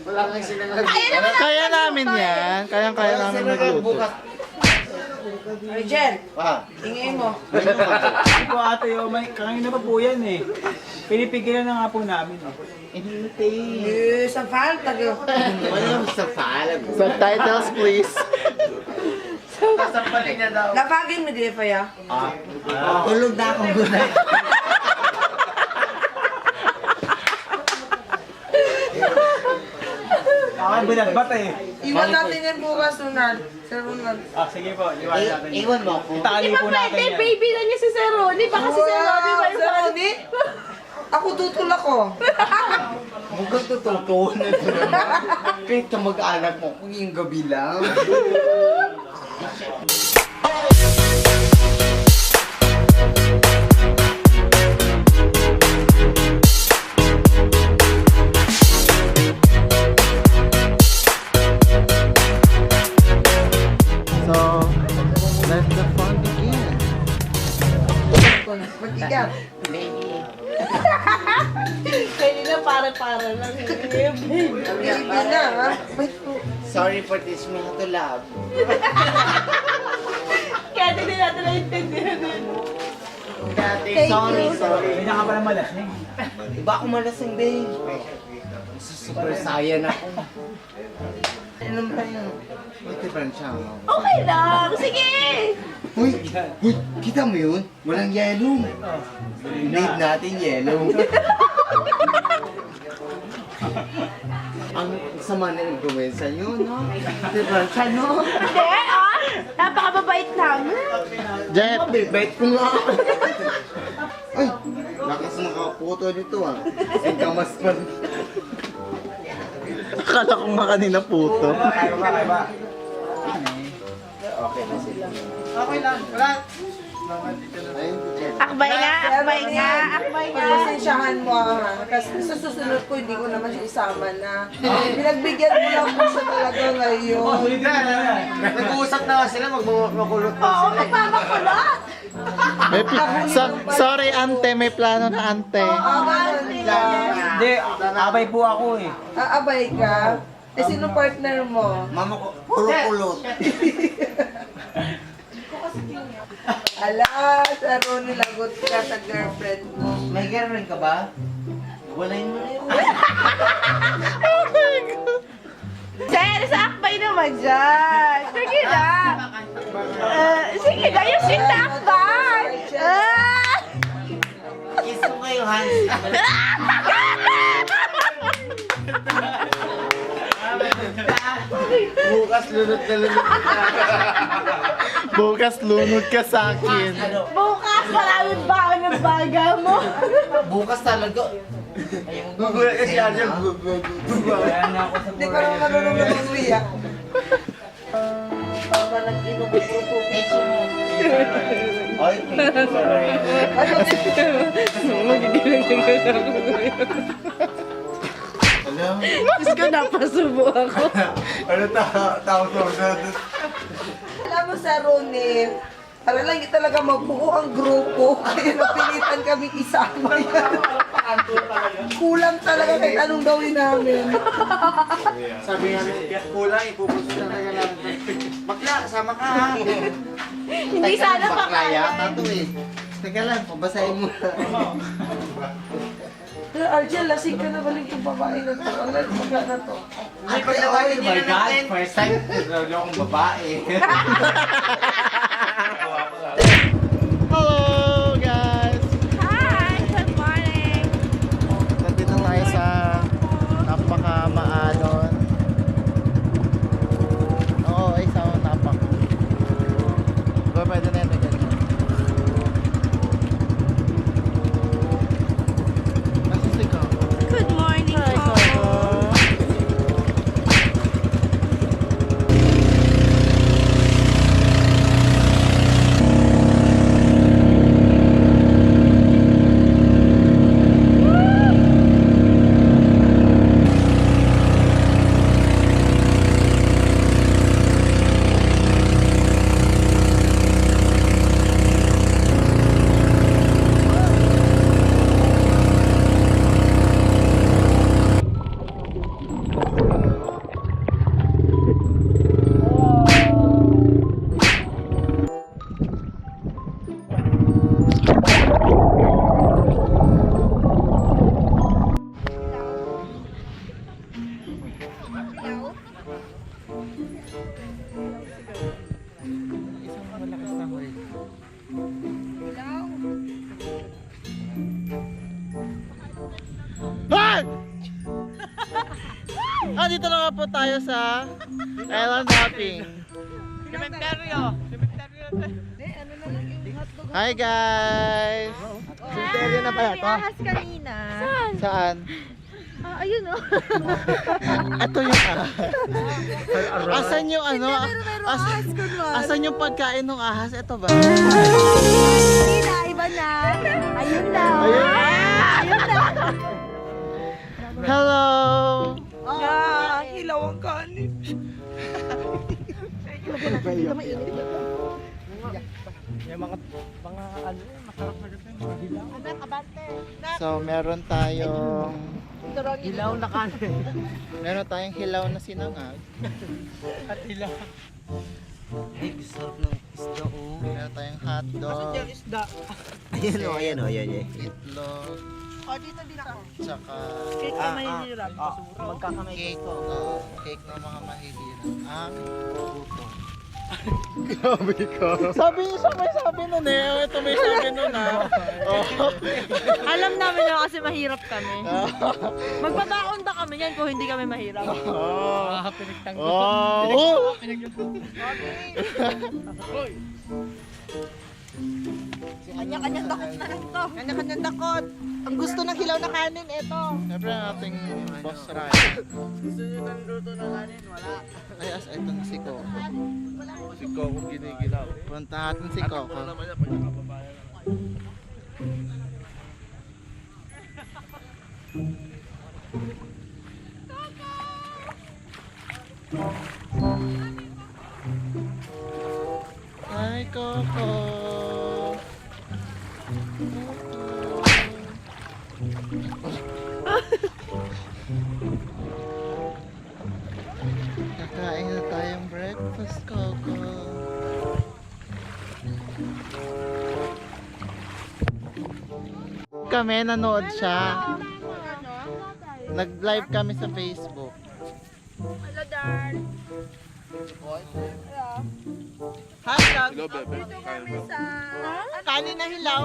Wala kang sinagal. Kaya namin yan. Kaya namin magluto. Rogel, ingay mo. Hindi po ate, kanina pa po yan eh. Pinipigilan na nga po namin. Sa fan, tayo. Subtitles, please. Sasampalin niya daw. Napagin mo din pa ya? Tulog na akong gunay. Binagbat eh. Iwan natin yan bukas, Ronald. Sir Ronald. Sige po, iwan natin. Iwan mo ako. Itali po natin yan. Baby na niya si Sir Ronnie. Baka si Sir Ronnie may Sir Ronnie? Ako tutol ako. Mukhang totoo na ito naman. Kahit ka mag-anak mo, kung yung gabi lang. So, let the fun begin. Mag-igat. Kanina para-para lang. Baby na, ha? Sorry for this, me to love. Kaya hindi natin naintindihan yun. Sorry. Ganyan ka pala malasing. Iba ako malasing, babe. Super saiyan ako. Ano ba yun? May diferensya ako. Okay lang. Sige! Uy, kita mo yun? Walang yellow. Need natin yellow. Ang sama na influensya yun, no? Diferensya, no? Hindi, napakababait namin. Jet, Bait ko nga. Ay, lakas makaputo dito ah. Ang kamas pa. akala ko nga kanina puto. Kaya ba? Okay na sila. Okay lang. Wala. Akbay nga, akbay nga, akbay nga. Pasensyahan mo, ha? Kasi sa susunod ko, hindi ko naman siya isama na. Pinagbigyan mo lang po siya talaga ngayon. Nag-uusap na sila, magmakulot na Oo, sila. magmamakulot. Sorry, ante. May plano na ante. Hindi, abay po ako eh. Aabay ka? Eh, sino partner mo? Mama ko, kulot-kulot. Ala, sa Ronnie, lagot ka sa girlfriend mo. May girlfriend ka ba? Walay mo na yun. Sir, sa akbay naman dyan. Sige na. Sige na, yung sweet na akbay. Kiss ko kayo, Hans. Bukas lunod na lunod. Bukas lunod ka sa akin. Bukas, maraming baon ng baga mo. Bukas talaga. Gugulat kasi Arjun. Kaya na ako sa Hindi ko naman marunong na mag-uwiyak. Baka nag-inubuto. Ay, Alam? Mas ko napasubo ako. Ano tawag mo? Alam mo sa Ronnie, para lang talaga mabuo ang grupo, kaya napilitan kami isama yan. Kulang talaga kahit anong gawin namin. Sabi nga, kulang, ipupunta talaga lang. Bakla, sama ka ha. Hindi sana pa Bakla yata to eh. Teka lang, pabasahin mo na. Pero Arjel, lasing ka na balik yung babae na to. Ang lalagpaga na to. Ay, oh my God, first time, naglalaro akong babae. Hello, guys. Hi, good morning. Nandito tayo sa napaka-maalon. Oo, isa ang napak. Diba pwede na yun na ganyan? Nasisig ka? Good morning, Hi, po. Coco. Dito na nga po tayo sa island hopping. Hi guys! Cemetery na pala to. Ahas kanina. Saan? Ayun oh. Ito yung ahas. Asan yung ano? Ahas ko naman. Asan yung pagkain ng ahas? Ito ba? Hindi na, iba na. Ayun na. Ayun. Ayun na. Hello! Hilaw ang kanin. So, meron tayong Hilaw na kanin. meron tayong hilaw na sinangag. At hilaw. Ay, sarap ng isda, oh. Meron tayong hotdog, Isda. Ayan, oh, ayan, oh, ayan, ayan. itlog, Dito din ako. tsaka Cake na mahihirap. Magkakamay cake, ko. cake ng mga mahihirap. Ang puto. Grabe ka. Sabi niya siya may sabi nun eh. Ito may sabi nun ah. Oh. Alam namin na kasi mahirap kami. Magbabaon ba kami yan kung hindi kami mahirap? Oh. Pinagtanggol. Oh. Kanya-kanyang takot na lang to. Kanya-kanyang takot. Ang gusto ng hilaw na kanin, ito. Siyempre ang ating boss Ryan. Gusto nyo ng luto na kanin? Wala. Ay, ito na si Coco. Si Coco ginigilaw. Punta natin si Coco. Naman niya pagkakababayan lang. Hi, Coco. Kakain na tayong breakfast, Coco. Kami, nanood siya. Nag-live kami sa Facebook. Hello, Dar. Hashtag Hello, bebe. Kain mo. Sa... kanin na hilaw.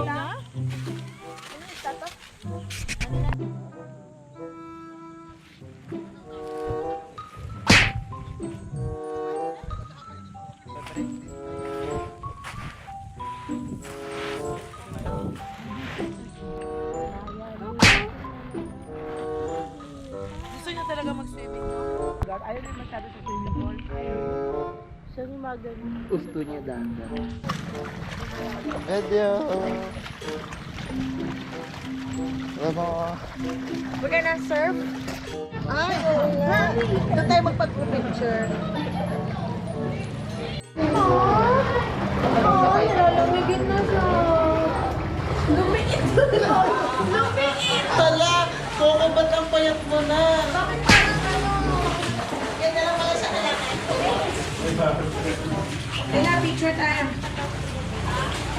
Gusto niya talaga mag-swimming. Ayaw din masyado sa swimming pool. Gusto niya mag-ganun. Gusto niya dagat. Medyo... Ano? We're gonna surf. Ay, oo nga. Doon tayo magpag-picture. Oh, nilalamigin na siya. Lumiit na. Lumiit! Tala! Coco, ba't ang payat mo na? Bakit parang ano? Yan na lang pala sa kailangan. Kaya picture tayo.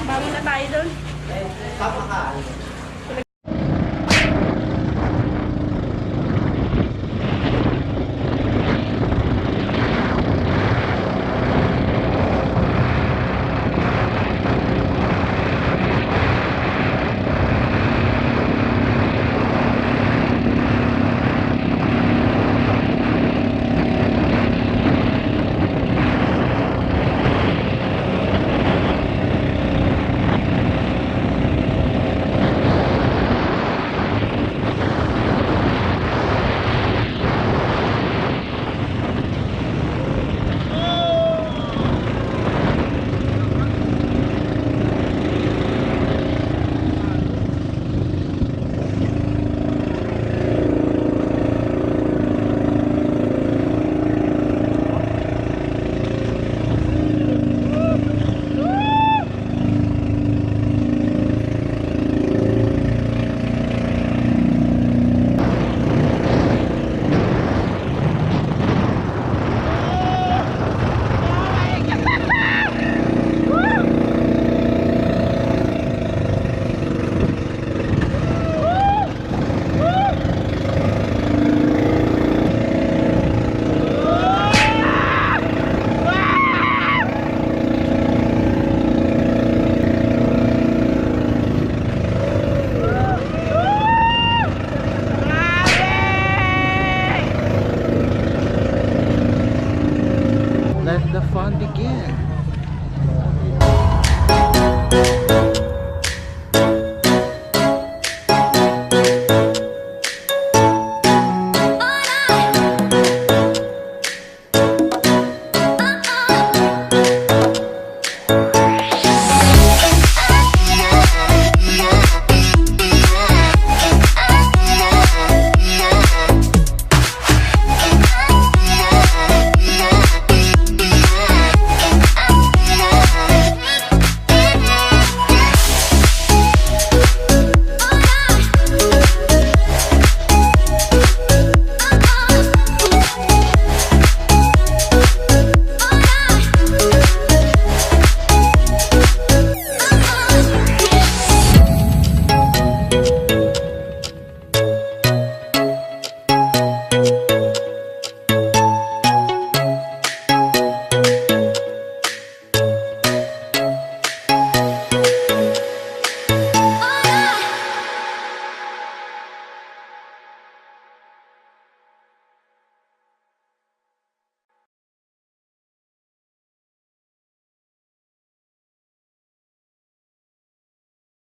Bago na tayo doon. Kapakain.